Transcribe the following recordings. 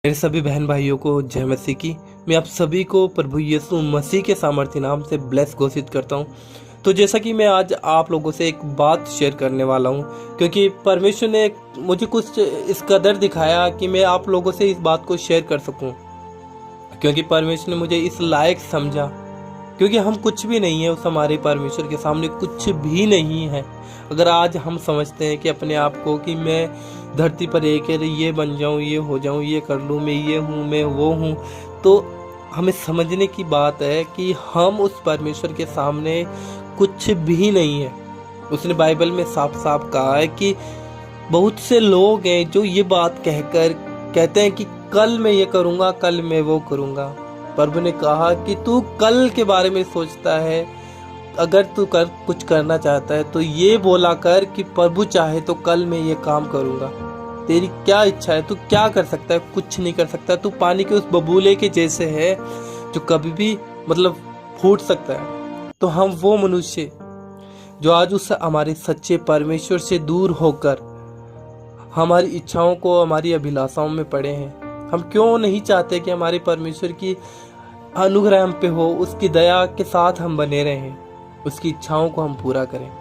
मेरे सभी बहन भाइयों को जय मसीह की। मैं आप सभी को प्रभु यीशु मसीह के सामर्थ्य नाम से ब्लेस घोषित करता हूं। तो जैसा कि मैं आज आप लोगों से एक बात शेयर करने वाला हूं, क्योंकि परमेश्वर ने मुझे कुछ इस कदर दिखाया कि मैं आप लोगों से इस बात को शेयर कर सकूं, क्योंकि परमेश्वर ने मुझे इस लायक समझा। क्योंकि हम कुछ भी नहीं है, उस हमारे परमेश्वर के सामने कुछ भी नहीं है। अगर आज हम समझते हैं कि अपने आप को कि मैं धरती पर एक ये बन जाऊं, ये हो जाऊं, ये कर लूं, मैं ये हूं, मैं वो हूं, तो हमें समझने की बात है कि हम उस परमेश्वर के सामने कुछ भी नहीं है। उसने बाइबल में साफ साफ कहा है कि बहुत से लोग हैं जो ये बात कहकर कहते हैं कि कल मैं ये करूंगा, कल मैं वो करूंगा। प्रभु ने कहा कि तू कल के बारे में सोचता है, अगर तू कुछ करना चाहता है तो ये बोला कर कि प्रभु चाहे तो कल मैं ये काम करूंगा। तेरी क्या इच्छा है, तू क्या कर सकता है? कुछ नहीं कर सकता। तू पानी के उस बबूले के जैसे है जो कभी भी फूट सकता है। तो हम वो मनुष्य जो आज उस हमारे सच्चे परमेश्वर से दूर होकर हमारी इच्छाओं को, हमारी अभिलाषाओं में पड़े हैं। हम क्यों नहीं चाहते कि हमारे परमेश्वर की अनुग्रह हम पे हो, उसकी दया के साथ हम बने रहें, उसकी इच्छाओं को हम पूरा करें।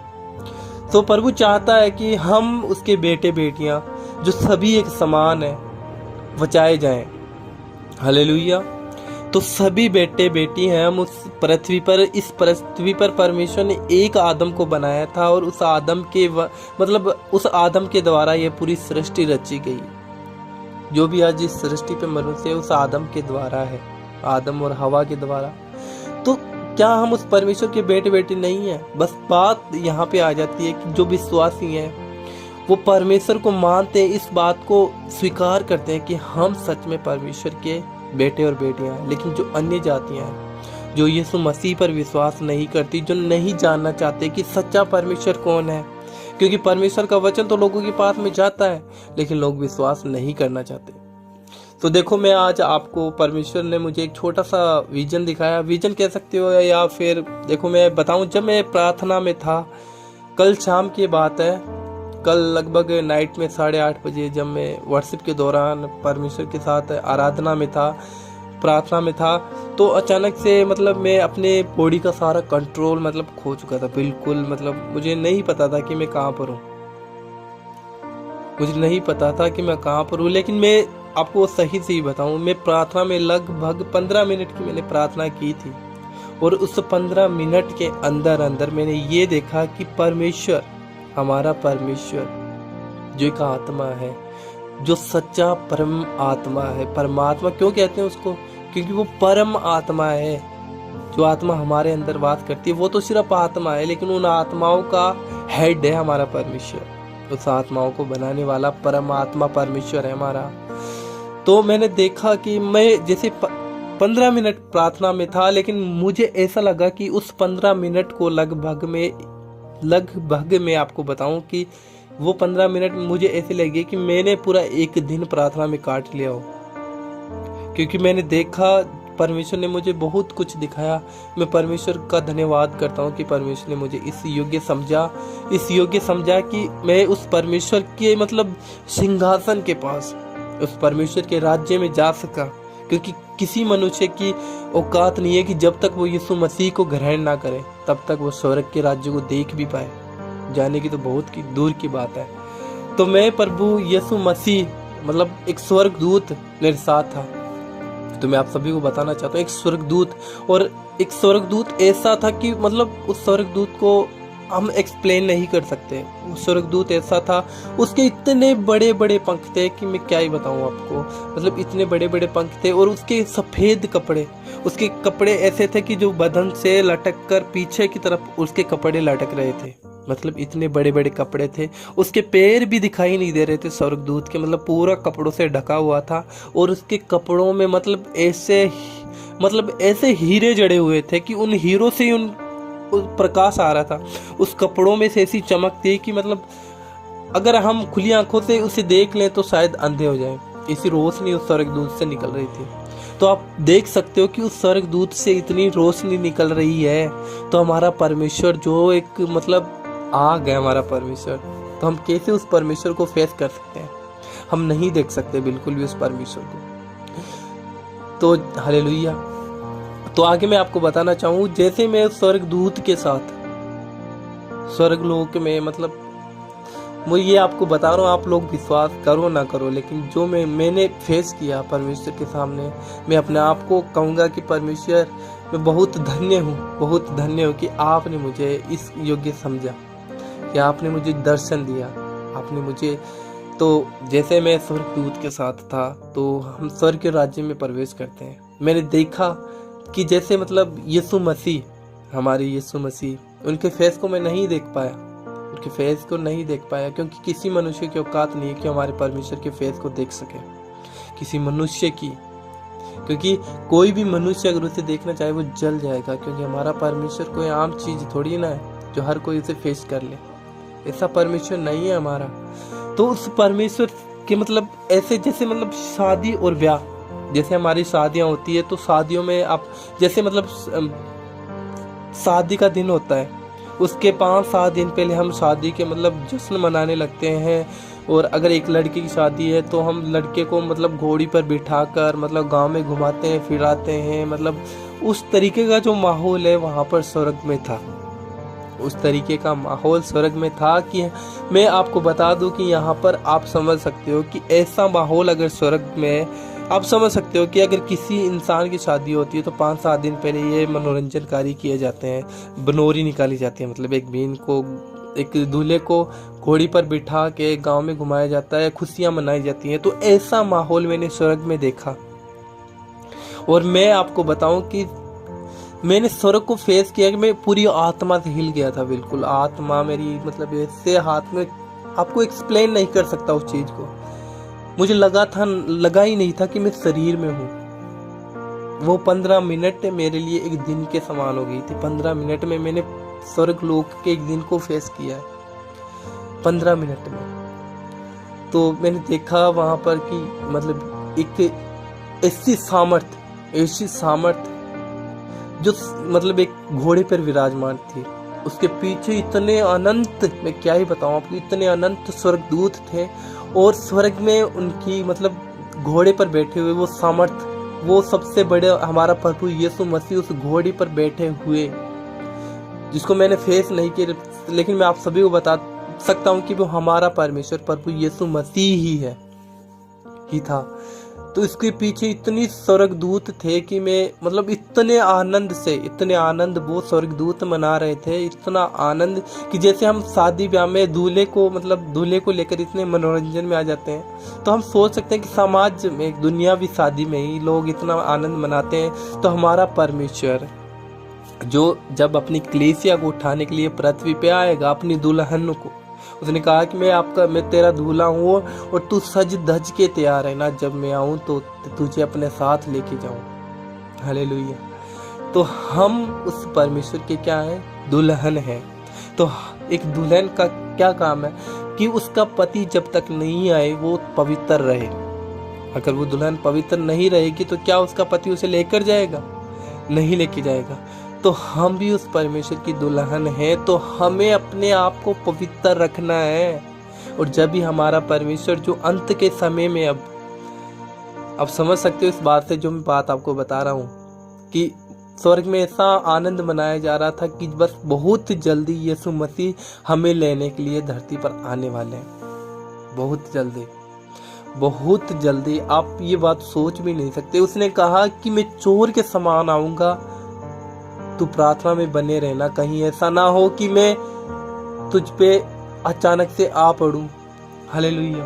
तो प्रभु चाहता है कि हम उसके बेटे बेटियां जो सभी एक समान है बचाए जाएं। हालेलुया। तो सभी बेटे बेटी हैं हम उस पृथ्वी पर। इस पृथ्वी पर परमेश्वर ने एक आदम को बनाया था और उस आदम के उस आदम के द्वारा ये पूरी सृष्टि रची गई। जो भी आज इस सृष्टि पे मनुष्य है उस आदम के द्वारा है, आदम और हवा के द्वारा। तो क्या हम उस परमेश्वर के बेटे बेटे नहीं है? बस बात यहाँ पे आ जाती है कि जो विश्वासी हैं वो परमेश्वर को मानते हैं, इस बात को स्वीकार करते हैं कि हम सच में परमेश्वर के बेटे और बेटियां हैं। लेकिन जो अन्य जातियां हैं, जो यीशु मसीह पर विश्वास नहीं करती, जो नहीं जानना चाहते कि सच्चा परमेश्वर कौन है, क्योंकि परमेश्वर का वचन तो लोगों के पास में जाता है लेकिन लोग विश्वास नहीं करना चाहते। तो देखो, मैं आज आपको परमेश्वर ने मुझे एक छोटा सा विजन दिखाया, विजन कह सकते हो, या फिर देखो मैं बताऊं, जब मैं प्रार्थना में था, कल शाम की बात है, कल लगभग नाइट में 8:30 बजे जब मैं वर्शिप के दौरान परमेश्वर के साथ आराधना में था, प्रार्थना में था, तो अचानक से मैं अपने बॉडी का सारा कंट्रोल खो चुका था बिल्कुल। मुझे नहीं पता था कि मैं कहाँ पर हूँ, मुझे नहीं पता था कि मैं कहाँ पर हूँ। लेकिन मैं आपको सही से ही बताऊँ, मैं प्रार्थना में लगभग 15 मिनट की मैंने प्रार्थना की थी, और उस 15 मिनट के अंदर अंदर मैंने ये देखा कि परमेश्वर, हमारा परमेश्वर जो एक आत्मा है, जो सच्चा परम आत्मा है। परमात्मा क्यों कहते हैं उसको? क्योंकि वो परम आत्मा है। जो आत्मा हमारे अंदर वास करती है वो तो सिर्फ आत्मा है, लेकिन उन आत्माओं का हेड है हमारा परमेश्वर। उस आत्माओं को बनाने वाला परम आत्मा परमेश्वर है हमारा। तो मैंने देखा कि मैं जैसे 15 मिनट प्रार्थना में था, लेकिन मुझे ऐसा लगा कि उस 15 मिनट को लगभग मैं आपको बताऊं कि वो 15 मिनट मुझे ऐसे लगे कि मैंने पूरा एक दिन प्रार्थना में काट लिया हो। क्योंकि मैंने देखा, परमेश्वर ने मुझे बहुत कुछ दिखाया। मैं परमेश्वर का धन्यवाद करता हूं कि परमेश्वर ने मुझे इस योग्य समझा कि मैं उस परमेश्वर के सिंहासन के पास, उस परमेश्वर के राज्य में जा सका। क्योंकि किसी मनुष्य की औकात नहीं है कि जब तक वो यीशु मसीह को ग्रहण ना करे तब तक वो स्वर्ग के राज्य को देख भी पाए। जाने की तो बहुत की दूर की बात है। तो मैं प्रभु यीशु मसीह एक स्वर्गदूत मेरे साथ था। तो मैं आप सभी को बताना चाहता हूँ, एक स्वर्गदूत ऐसा था कि उस स्वर्गदूत को हम एक्सप्लेन नहीं कर सकते। वो स्वर्गदूत ऐसा था, उसके इतने बड़े बड़े पंख थे कि मैं क्या ही बताऊं आपको। इतने बड़े बड़े पंख थे, और उसके सफ़ेद कपड़े, उसके कपड़े ऐसे थे कि जो बदन से लटक कर पीछे की तरफ उसके कपड़े लटक रहे थे। इतने बड़े बड़े कपड़े थे। उसके पैर भी दिखाई नहीं दे रहे थे स्वर्गदूत के, पूरा कपड़ों से ढका हुआ था। और उसके कपड़ों में ऐसे हीरे जड़े हुए थे कि उन हीरों से ही प्रकाश आ रहा था। उस कपड़ों में से ऐसी चमक थी कि अगर हम खुली आंखों से उसे देख लें तो शायद अंधे हो जाएं। इसी रोशनी उस स्वर्गदूत से निकल रही थी। तो आप देख सकते हो कि उस स्वर्गदूत से इतनी रोशनी निकल रही है। तो हमारा परमेश्वर जो एक आग है, हमारा परमेश्वर, तो हम कैसे उस परमेश्वर को फेस कर सकते हैं? हम नहीं देख सकते बिल्कुल भी उस परमेश्वर को। तो हालेलुया। तो आगे मैं आपको बताना चाहूँ, जैसे मैं स्वर्गदूत के साथ स्वर्गलोक में, मतलब मैं ये आपको बता रहा हूँ, आप लोग विश्वास करो ना करो, लेकिन जो मैंने फेस किया परमेश्वर के सामने, मैं अपने आप को कहूँगा कि परमेश्वर, मैं बहुत धन्य हूँ कि आपने मुझे इस योग्य समझा, कि आपने मुझे दर्शन दिया, आपने मुझे। तो जैसे मैं स्वर्गदूत के साथ था, तो हम स्वर्ग के राज्य में प्रवेश करते हैं। मैंने देखा कि जैसे मतलब यीशु मसीह, हमारे यीशु मसीह, उनके फेस को मैं नहीं देख पाया, उनके फेस को नहीं देख पाया, क्योंकि किसी मनुष्य की औकात नहीं है कि हमारे परमेश्वर के फेस को देख सके, किसी मनुष्य की। क्योंकि कोई भी मनुष्य अगर उसे देखना चाहे वो जल जाएगा, क्योंकि हमारा परमेश्वर कोई आम चीज थोड़ी ना है जो हर कोई उसे फेस कर ले। ऐसा परमेश्वर नहीं है हमारा। तो उस परमेश्वर के मतलब ऐसे, जैसे मतलब शादी और ब्याह, जैसे हमारी शादियां होती है, तो शादियों में आप जैसे मतलब शादी का दिन होता है, उसके 5-7 दिन पहले हम शादी के मतलब जश्न मनाने लगते हैं। और अगर एक लड़की की शादी है तो हम लड़के को मतलब घोड़ी पर बिठाकर मतलब गांव में घुमाते हैं, फिराते हैं। मतलब उस तरीके का जो माहौल है वहाँ पर स्वर्ग में था, उस तरीके का माहौल स्वर्ग में था कि मैं आपको बता दूं कि यहाँ पर आप समझ सकते हो कि ऐसा माहौल अगर स्वर्ग में, आप समझ सकते हो कि अगर किसी इंसान की शादी होती है तो 5-7 दिन पहले ये मनोरंजनकारी किए जाते हैं, बनोरी निकाली जाती है, मतलब एक बीन को, एक दूल्हे को घोड़ी पर बिठा के गांव में घुमाया जाता है, खुशियां मनाई जाती हैं। तो ऐसा माहौल मैंने स्वर्ग में देखा। और मैं आपको बताऊं कि मैंने स्वर्ग को फेस किया कि मैं पूरी आत्मा से हिल गया था, बिल्कुल आत्मा मेरी, मतलब ऐसे हाथ में, आपको एक्सप्लेन नहीं कर सकता उस चीज को। मुझे लगा ही नहीं था कि मैं शरीर में हूँ। वो 15 मिनट मेरे लिए एक दिन के समान हो गई थी। 15 मिनट में मैंने स्वर्ग लोक के एक दिन को फेस किया है, 15 मिनट में। तो मैंने देखा वहां पर कि मतलब एक ऐसी सामर्थ जो मतलब एक घोड़े पर विराजमान थी, उसके पीछे इतने अनंत, मैं क्या ही बताऊं आपको, इतने अनंत स्वर्गदूत थे। और स्वर्ग में उनकी मतलब घोड़े पर बैठे हुए वो सामर्थ, वो सबसे बड़े हमारा प्रभु यीशु मसीह उस घोड़े पर बैठे हुए, जिसको मैंने फेस नहीं किया, लेकिन मैं आप सभी को बता सकता हूँ कि वो हमारा परमेश्वर प्रभु यीशु मसीह ही था। तो इसके पीछे इतनी स्वर्गदूत थे कि मैं मतलब इतने आनंद वो स्वर्गदूत मना रहे थे, इतना आनंद कि जैसे हम शादी ब्याह में दूल्हे को लेकर इतने मनोरंजन में आ जाते हैं, तो हम सोच सकते हैं कि समाज में, दुनियावी शादी में ही लोग इतना आनंद मनाते हैं। तो हमारा परमेश्वर जो जब अपनी कलीसिया को उठाने के लिए पृथ्वी पे आएगा, अपनी दुल्हन को, उसने कहा कि मैं तेरा दूल्हा हूँ और तू सज धज के तैयार है ना, जब मैं आऊँ तो तुझे अपने साथ लेके जाऊँ। हालेलुया। तो हम उस परमेश्वर के क्या है, दुल्हन है। तो एक दुल्हन का क्या काम है कि उसका पति जब तक नहीं आए वो पवित्र रहे। अगर वो दुल्हन पवित्र नहीं रहेगी तो क्या उसका पति उसे लेकर जाएगा? नहीं लेके जाएगा। तो हम भी उस परमेश्वर की दुल्हन है, तो हमें अपने आप को पवित्र रखना है। और जब भी हमारा परमेश्वर जो अंत के समय में, अब समझ सकते हो इस बात से जो मैं बात आपको बता रहा हूँ, कि स्वर्ग में ऐसा आनंद मनाया जा रहा था कि बस बहुत जल्दी यीशु मसीह हमें लेने के लिए धरती पर आने वाले हैं। बहुत जल्दी आप ये बात सोच भी नहीं सकते। उसने कहा कि मैं चोर के समान आऊंगा, तू प्रार्थना में बने रहना, कहीं ऐसा ना हो कि मैं तुझ पे अचानक से आ पड़ूं। हालेलुया।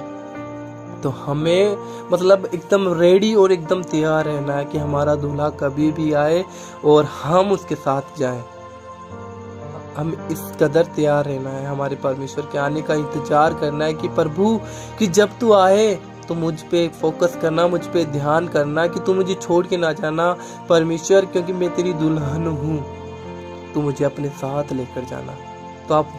तो हमें मतलब एकदम रेडी और एकदम तैयार रहना है कि हमारा दूल्हा कभी भी आए और हम उसके साथ जाएं। हम इस कदर तैयार रहना है, हमारे परमेश्वर के आने का इंतजार करना है कि प्रभु कि जब तू आए तो मुझ पे फोकस करना, मुझ पे ध्यान करना कि तू मुझे छोड़ के ना जाना परमेश्वर, क्योंकि मैं तेरी दुल्हन हूँ, तू मुझे अपने साथ लेकर जाना। तो आप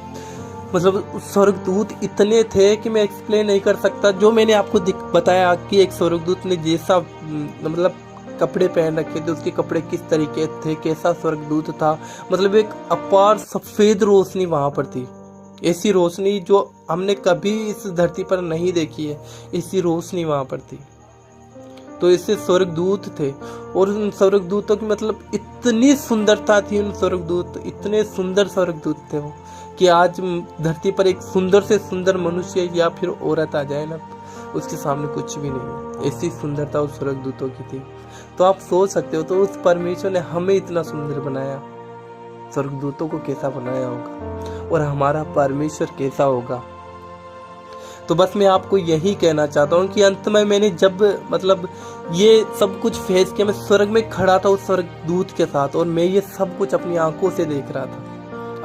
मतलब स्वर्गदूत इतने थे कि मैं एक्सप्लेन नहीं कर सकता। जो मैंने आपको बताया कि एक स्वर्गदूत ने जैसा मतलब कपड़े पहन रखे थे, उसके कपड़े किस तरीके थे, कैसा स्वर्गदूत था, मतलब एक अपार सफेद रोशनी वहां पर थी, ऐसी रोशनी जो हमने कभी इस धरती पर नहीं देखी है, ऐसी रोशनी वहां पर थी। तो इससे स्वर्गदूत थे, और उन स्वर्गदूतों की मतलब इतनी सुंदरता थी, उन स्वर्गदूत इतने सुंदर स्वर्गदूत थे वो, कि आज धरती पर एक सुंदर से सुंदर मनुष्य या फिर औरत आ जाए ना, उसके सामने कुछ भी नहीं है। ऐसी सुंदरता उस स्वर्गदूतों की थी। तो आप सोच सकते हो, तो उस परमेश्वर ने हमें इतना सुंदर बनाया, स्वर्गदूतों को कैसा बनाया होगा, और हमारा परमेश्वर कैसा होगा। तो बस मैं आपको यही कहना चाहता हूँ कि अंत में मैंने जब मतलब ये सब कुछ फेस किया, मैं स्वर्ग में खड़ा था उस स्वर्गदूत के साथ, और मैं ये सब कुछ अपनी आंखों से देख रहा था,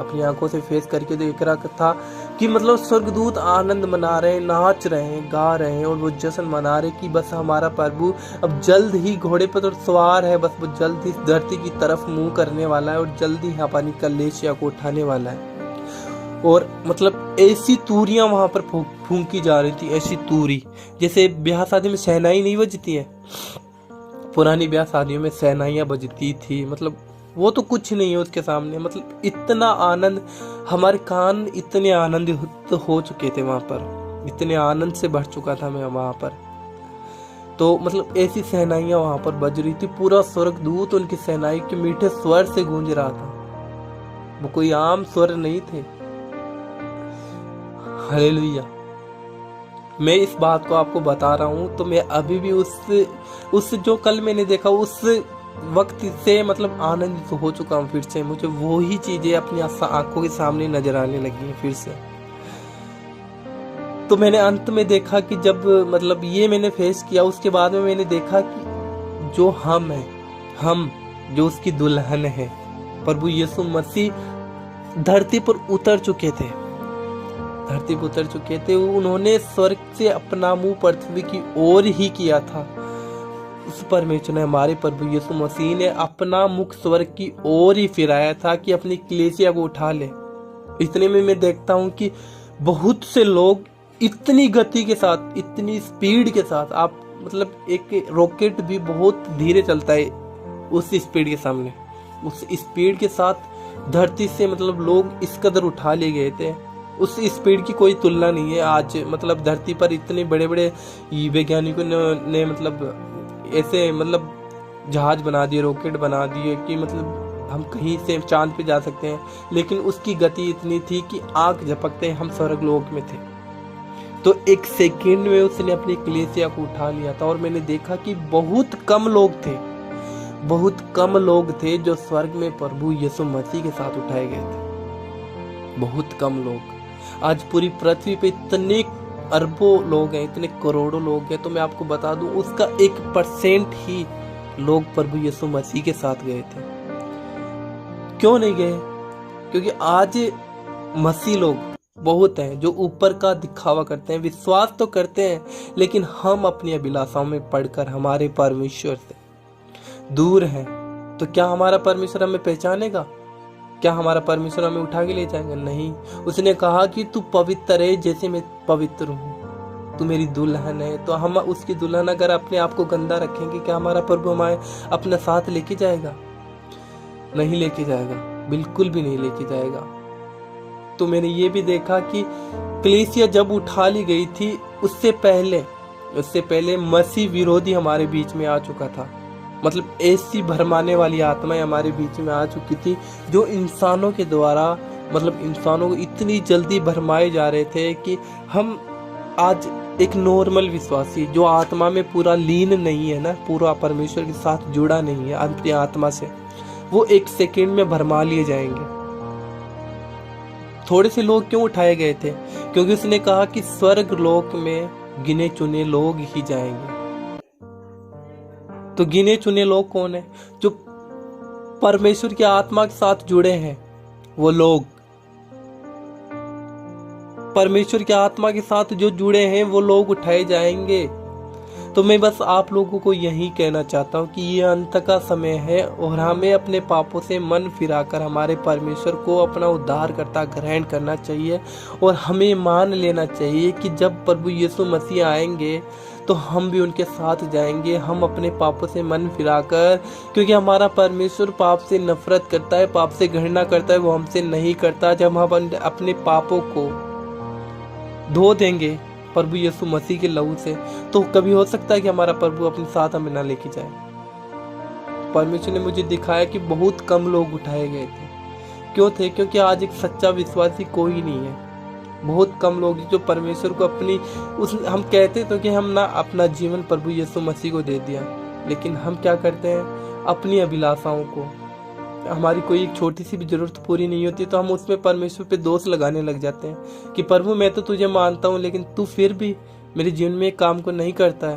अपनी आंखों से फेस करके देख रहा था कि मतलब स्वर्गदूत आनंद मना रहे हैं, नाच रहे हैं, गा रहे हैं, और वो जश्न मना रहे कि बस हमारा प्रभु अब जल्द ही घोड़े पर तो सवार है, बस वो जल्द ही धरती की तरफ मुंह करने वाला है, और जल्द ही अपनी कलेशिया को उठाने वाला है। और मतलब ऐसी तूरियां वहां पर फूंकी जा रही थी, ऐसी तूरी जैसे ब्याह शादी में शहनाई नहीं बजती है, पुरानी ब्याह शादियों में शहनाइयां बजती थी, मतलब वो तो कुछ नहीं है उसके सामने। मतलब इतना आनंद, हमारे कान इतने आनंदित हो चुके थे वहां पर, इतने आनंद से भर चुका था मैं वहां पर। तो मतलब ऐसी शहनाइयां वहां पर बज रही थी, पूरा स्वर्गदूत उनकी शहनाई के मीठे स्वर से गूंज रहा था, वो कोई आम स्वर नहीं थे। हालेलुया। मैं इस बात को आपको बता रहा हूँ, तो मैं अभी भी उस जो कल मैंने देखा उस वक्त से मतलब आनंदित हो चुका हूँ। फिर से मुझे वो ही चीजें अपनी आंखों के सामने नजर आने लगी हैं फिर से। तो मैंने अंत में देखा कि जब मतलब ये मैंने फेस किया, उसके बाद में मैंने देखा कि जो हम हैं, हम जो उसकी दुल्हन है, प्रभु यीशु मसीह धरती पर उतर चुके थे, धरती पर उतर चुके थे। उन्होंने स्वर्ग से अपना मुंह पृथ्वी की ओर ही किया था। उस परमेश्वर ने, हमारे प्रभु यीशु मसीह ने अपना मुख स्वर्ग की ओर ही फिराया था कि अपनी कलीसिया को उठा ले। इतने में मैं देखता हूँ कि बहुत से लोग इतनी गति के साथ, इतनी स्पीड के साथ, आप मतलब एक रॉकेट भी बहुत धीरे चलता है उस स्पीड के सामने, उस स्पीड के साथ धरती से मतलब लोग इस कदर उठा ले गए थे। उस स्पीड की कोई तुलना नहीं है। आज मतलब धरती पर इतने बड़े बड़े वैज्ञानिकों ने मतलब ऐसे मतलब जहाज बना दिए, रॉकेट बना दिए कि मतलब हम कहीं से चांद पे जा सकते हैं, लेकिन उसकी गति इतनी थी कि आंख झपकते हम स्वर्गलोक में थे। तो एक सेकंड में उसने अपनी कलीसिया को उठा लिया था। और मैंने देखा कि बहुत कम लोग थे, बहुत कम लोग थे जो स्वर्ग में प्रभु यीशु मसीह के साथ उठाए गए थे, बहुत कम लोग। आज पूरी पृथ्वी पे इतने अरबों लोग हैं, इतने करोड़ों लोग हैं, तो मैं आपको बता दूं उसका 1% ही लोग प्रभु यीशु मसीह के साथ गए थे। क्यों नहीं गए? क्योंकि आज मसीह लोग बहुत हैं जो ऊपर का दिखावा करते हैं, विश्वास तो करते हैं, लेकिन हम अपनी अभिलाषाओं में पड़कर हमारे परमेश्वर से दूर हैं। तो क्या हमारा परमेश्वर हमें पहचानेगा? क्या हमारा परमेश्वर हमें उठा के ले जाएगा? नहीं। उसने कहा कि तू पवित्र है जैसे मैं पवित्र हूँ, तू मेरी दुल्हन है। तो हम उसकी दुल्हन अगर अपने आप को गंदा रखेंगे, क्या हमारा प्रभु हमारे अपने साथ लेके जाएगा? नहीं लेके जाएगा, बिल्कुल भी नहीं लेके जाएगा। तो मैंने ये भी देखा कि कलीसिया जब उठा ली गई थी, उससे पहले मसीह विरोधी हमारे बीच में आ चुका था। मतलब ऐसी भरमाने वाली आत्माएं हमारे बीच में आ चुकी थी जो इंसानों के द्वारा, मतलब इंसानों को इतनी जल्दी भरमाए जा रहे थे कि हम आज एक नॉर्मल विश्वासी जो आत्मा में पूरा लीन नहीं है ना, पूरा परमेश्वर के साथ जुड़ा नहीं है अपनी आत्मा से, वो एक सेकंड में भरमा लिए जाएंगे। थोड़े से लोग क्यों उठाए गए थे? क्योंकि उसने कहा कि स्वर्ग लोक में गिने चुने लोग ही जाएंगे। तो गिने चुने लोग कौन है? जो परमेश्वर की आत्मा के साथ जुड़े हैं, वो लोग परमेश्वर की आत्मा के साथ जो जुड़े हैं वो लोग उठाए जाएंगे। तो मैं बस आप लोगों को यही कहना चाहता हूँ कि ये अंत का समय है और हमें अपने पापों से मन फिराकर हमारे परमेश्वर को अपना उद्धारकर्ता ग्रहण करना चाहिए। और हमें मान लेना चाहिए कि जब प्रभु यीशु मसीह आएंगे तो हम भी उनके साथ जाएंगे। हम अपने पापों से मन फिराकर, क्योंकि हमारा परमेश्वर पाप से नफरत करता है, पाप से घृणा करता है, वो हमसे नहीं करता। जब हम अपने पापों को धो देंगे, प्रभु यीशु मसीह के लहू से, तो कभी हो सकता है कि हमारा प्रभु अपने साथ हमें ना लेके जाए। परमेश्वर ने मुझे दिखाया कि बहुत कम लोग उठाए गए थे। क्यों थे? क्योंकि आज एक सच्चा विश्वासी कोई नहीं है। बहुत कम लोग जो परमेश्वर को अपनी हम कहते तो कि हम ना अपना जीवन प्रभु यीशु मसीह को दे दिया, लेकिन हम क्या करते हैं? अपनी अभिलाषाओं को, हमारी कोई एक छोटी सी भी जरूरत पूरी नहीं होती तो हम उसमें परमेश्वर पे दोष लगाने लग जाते हैं कि प्रभु मैं तो तुझे मानता हूँ, लेकिन तू फिर भी मेरे जीवन में एक काम को नहीं करता है,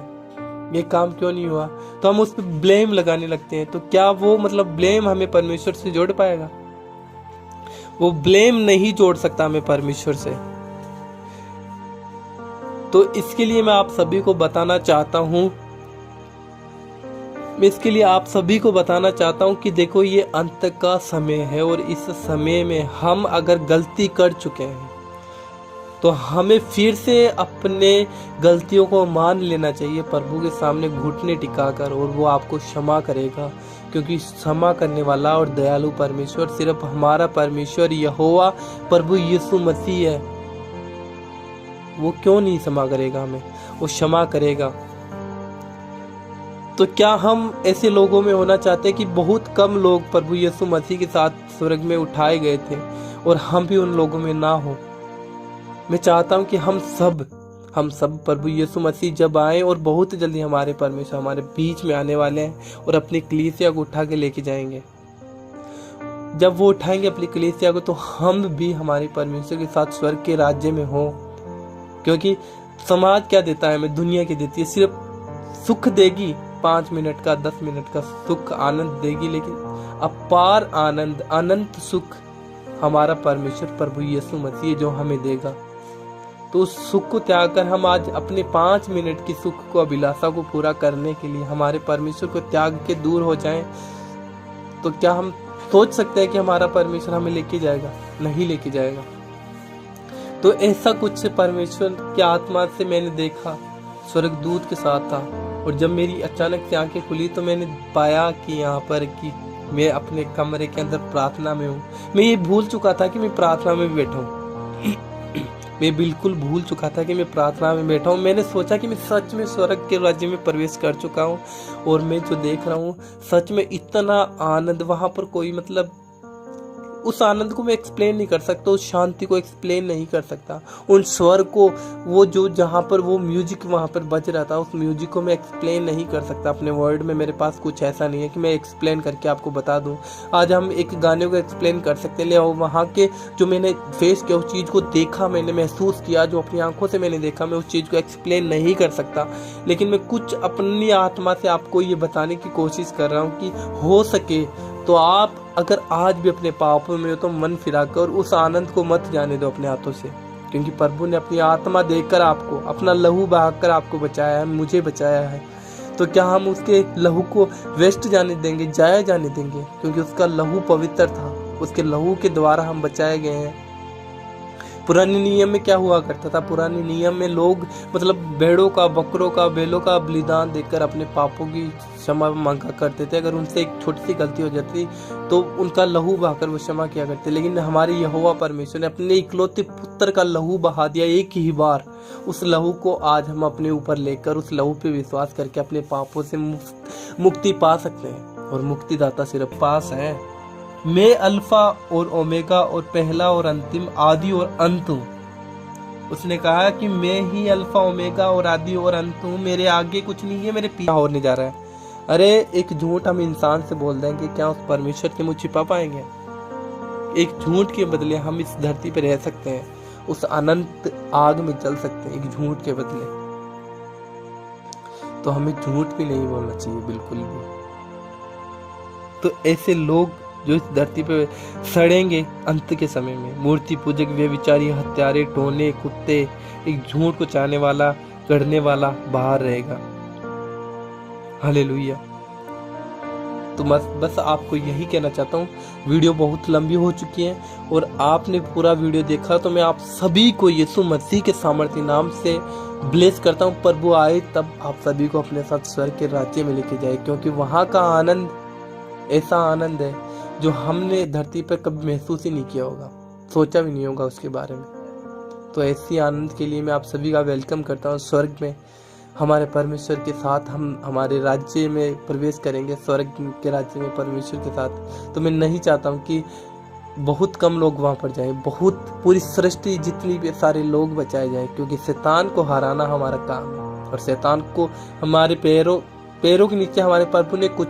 ये काम क्यों नहीं हुआ? तो हम उस पर ब्लेम लगाने लगते हैं। तो क्या वो ब्लेम हमें परमेश्वर से जोड़ पाएगा? वो ब्लेम नहीं जोड़ सकता हमें परमेश्वर से। तो इसके लिए मैं आप सभी को बताना चाहता हूं कि देखो ये अंत का समय है, और इस समय में हम अगर गलती कर चुके हैं तो हमें फिर से अपने गलतियों को मान लेना चाहिए प्रभु के सामने घुटने टिकाकर, और वो आपको क्षमा करेगा, क्योंकि क्षमा करने वाला और दयालु परमेश्वर सिर्फ हमारा परमेश्वर यहोवा प्रभु यीशु मसीह है। वो क्यों नहीं क्षमा करेगा हमें? वो क्षमा करेगा। तो क्या हम ऐसे लोगों में होना चाहते हैं कि बहुत कम लोग प्रभु यीशु मसीह के साथ स्वर्ग में उठाए गए थे और हम भी उन लोगों में ना हो? मैं चाहता हूं कि हम सब प्रभु यीशु मसीह जब आए, और बहुत जल्दी हमारे परमेश्वर हमारे बीच में आने वाले हैं और अपनी कलीसिया को उठा के लेके जाएंगे। जब वो उठाएंगे अपनी कलीसिया को, तो हम भी हमारे परमेश्वर के साथ स्वर्ग के राज्य में हो। क्योंकि समाज क्या देता है हमें? दुनिया की देती है, सिर्फ सुख देगी, 5 मिनट का 10 मिनट का सुख आनंद देगी, लेकिन अपार आनंद अनंत सुख हमारा परमेश्वर प्रभु यीशु मसीह जो हमें देगा। तो उस सुख को त्याग कर हम आज अपने 5 मिनट की सुख को, अभिलाषा को पूरा करने के लिए हमारे परमेश्वर को त्याग के दूर हो जाएं, तो क्या हम सोच सकते हैं कि हमारा परमेश्वर हमें लेके जाएगा? नहीं लेके जाएगा। तो ऐसा कुछ परमेश्वर की आत्मा से मैंने देखा, स्वर्गदूत के साथ था, और जब मेरी अचानक से आंखें खुली तो मैंने पाया कि यहाँ पर कि मैं अपने कमरे के अंदर प्रार्थना में हूँ। मैं ये भूल चुका था कि मैं प्रार्थना में बैठा हूँ। मैं बिल्कुल भूल चुका था कि मैं प्रार्थना में बैठा हूँ। मैंने सोचा कि मैं सच में स्वर्ग के राज्य में प्रवेश कर चुका हूँ, और मैं जो देख रहा हूँ सच में इतना आनंद, वहां पर कोई उस आनंद को मैं एक्सप्लेन नहीं कर सकता, उस शांति को एक्सप्लेन नहीं कर सकता, उन स्वर को, वो जो जहाँ पर वो म्यूजिक वहाँ पर बज रहा था, उस म्यूजिक को मैं एक्सप्लेन नहीं कर सकता अपने वर्ड में। मेरे पास कुछ ऐसा नहीं है कि मैं एक्सप्लेन करके आपको बता दूँ। आज हम एक गाने को एक्सप्लेन कर सकते हैं, लेकिन वहाँ के जो मैंने फेस किया, उस चीज़ को देखा, मैंने महसूस किया, जो अपनी आंखों से मैंने देखा, मैं उस चीज़ को एक्सप्लेन नहीं कर सकता। लेकिन मैं कुछ अपनी आत्मा से आपको ये बताने की कोशिश कर रहा हूँ कि हो सके तो आप अगर आज भी अपने पापों में हो तो मन फिराकर उस आनंद को मत जाने दो अपने हाथों से, क्योंकि प्रभु ने अपनी आत्मा देकर आपको, अपना लहू बहाकर आपको बचाया है, मुझे बचाया है। तो क्या हम उसके लहू को वेस्ट जाने देंगे, जाया जाने देंगे? क्योंकि उसका लहू पवित्र था, उसके लहू के द्वारा हम बचाए गए हैं। पुराने नियम में क्या हुआ करता था? पुराने नियम में लोग भेड़ों का, बकरों का, बैलों का बलिदान देकर अपने पापों की क्षमा मांगा करते थे। अगर उनसे एक छोटी सी गलती हो जाती तो उनका लहू बहाकर वो क्षमा किया करते। लेकिन हमारे यहोवा परमेश्वर ने अपने इकलौते पुत्र का लहू बहा दिया एक ही बार। उस लहू को आज हम अपने ऊपर लेकर उस लहू पे विश्वास करके अपने पापों से मुक्ति पा सकते हैं, और मुक्तिदाता सिर्फ पास है। मैं अल्फा और ओमेगा और पहला और अंतिम, आदि और अंत हूँ। उसने कहा कि मैं ही अल्फा, ओमेगा और आदि और अंत हूँ, मेरे आगे कुछ नहीं है, मेरे पीछे होने जा रहा है। अरे एक झूठ हम इंसान से बोल देंगे, क्या उस परमेश्वर के मुँह छिपा पाएंगे? एक झूठ के बदले हम इस धरती पर रह सकते हैं, उस अनंत आग में जल सकते हैं एक झूठ के बदले। तो हमें झूठ भी नहीं बोलना चाहिए बिल्कुल भी। तो ऐसे लोग जो इस धरती पे सड़ेंगे अंत के समय में, मूर्ति पूजक, व्यभिचारी, हत्यारे, टोने, कुत्ते, एक झूठ को चाहने वाला, गढ़ने वाला बाहर रहेगा। हालेलुया। तो बस आपको यही कहना चाहता हूँ। वीडियो बहुत लंबी हो चुकी है और आपने पूरा वीडियो देखा, तो मैं आप सभी को यीशु मसीह के सामर्थ्य नाम से ब्लेस करता हूँ। प्रभु आए तब आप सभी को अपने साथ स्वर्ग के राज्य में लेके जाए, क्योंकि वहाँ का आनंद ऐसा आनंद है जो हमने धरती पर कभी महसूस ही नहीं किया होगा, सोचा भी नहीं होगा उसके बारे में। तो ऐसी आनंद के लिए मैं आप सभी का वेलकम करता हूँ। स्वर्ग में हमारे परमेश्वर के साथ हम हमारे राज्य में प्रवेश करेंगे, स्वर्ग के राज्य में परमेश्वर के साथ। तो मैं नहीं चाहता हूँ कि बहुत कम लोग वहाँ पर जाएं, बहुत पूरी सृष्टि जितनी भी सारे लोग बचाए जाएं, क्योंकि शैतान को हराना हमारा काम है। और शैतान को हमारे पैरों के नीचे हमारे प्रभु ने कुछ